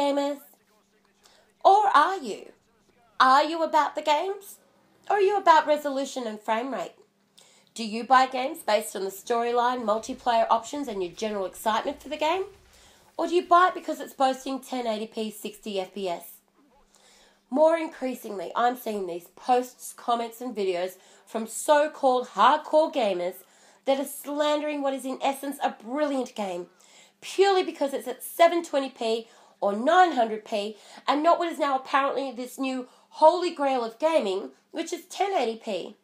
gamers? Or are you? Are you about the games? Or are you about resolution and frame rate? Do you buy games based on the storyline, multiplayer options, and your general excitement for the game? Or do you buy it because it's boasting 1080p 60 FPS? More increasingly, I'm seeing these posts, comments, and videos from so-called hardcore gamers that are slandering what is in essence a brilliant game, purely because it's at 720p or 900p, and not what is now apparently this new holy grail of gaming, which is 1080p.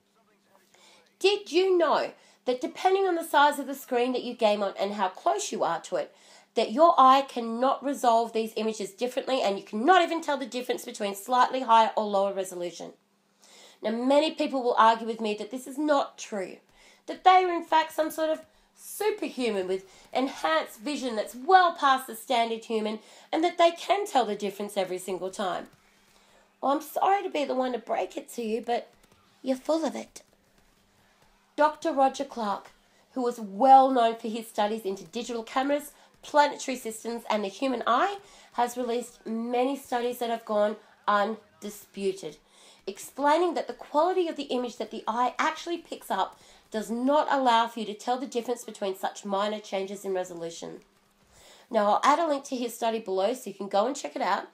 Did you know that depending on the size of the screen that you game on and how close you are to it, that your eye cannot resolve these images differently, and you cannot even tell the difference between slightly higher or lower resolution? Now, many people will argue with me that this is not true, that they are in fact some sort of superhuman with enhanced vision that's well past the standard human, and that they can tell the difference every single time. Well, I'm sorry to be the one to break it to you, but you're full of it. Dr. Roger Clark, who was well known for his studies into digital cameras, planetary systems, and the human eye, has released many studies that have gone undisputed, explaining that the quality of the image that the eye actually picks up does not allow for you to tell the difference between such minor changes in resolution. Now, I'll add a link to his study below so you can go and check it out.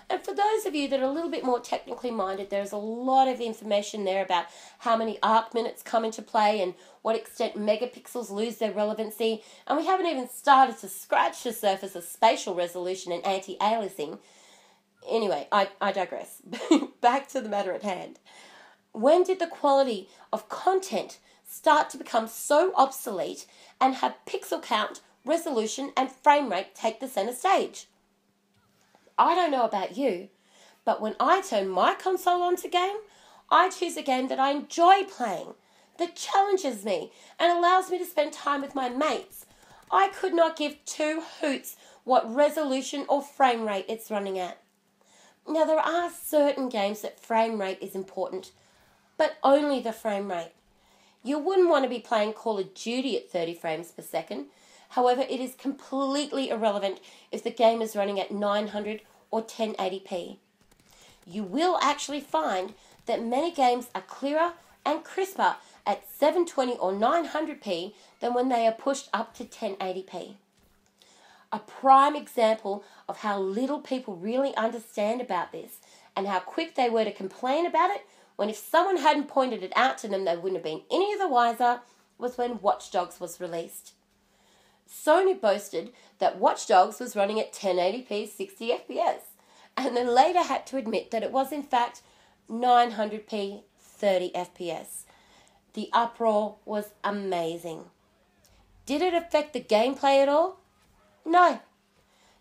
And for those of you that are a little bit more technically minded, there's a lot of information there about how many arc minutes come into play and what extent megapixels lose their relevancy. And we haven't even started to scratch the surface of spatial resolution and anti-aliasing. Anyway, I digress. Back to the matter at hand. When did the quality of content start to become so obsolete and have pixel count, resolution, and frame rate take the center stage? I don't know about you, but when I turn my console on to game, I choose a game that I enjoy playing, that challenges me and allows me to spend time with my mates. I could not give two hoots what resolution or frame rate it's running at. Now, there are certain games that frame rate is important, but only the frame rate. You wouldn't want to be playing Call of Duty at 30 frames per second. However, it is completely irrelevant if the game is running at 900 or 1080p. You will actually find that many games are clearer and crisper at 720 or 900p than when they are pushed up to 1080p. A prime example of how little people really understand about this and how quick they were to complain about it when if someone hadn't pointed it out to them they wouldn't have been any the wiser was when Watch Dogs was released. Sony boasted that Watch Dogs was running at 1080p 60 FPS, and then later had to admit that it was in fact 900p 30 FPS. The uproar was amazing. Did it affect the gameplay at all? No.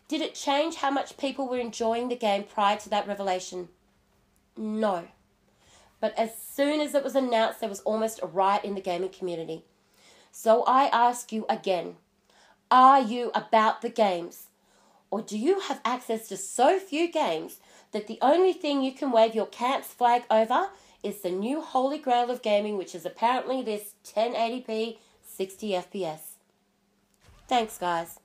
Did it change how much people were enjoying the game prior to that revelation? No. But as soon as it was announced, there was almost a riot in the gaming community. So I ask you again, are you about the games? Or do you have access to so few games that the only thing you can wave your camp's flag over is the new holy grail of gaming, which is apparently this 1080p 60 FPS? Thanks, guys.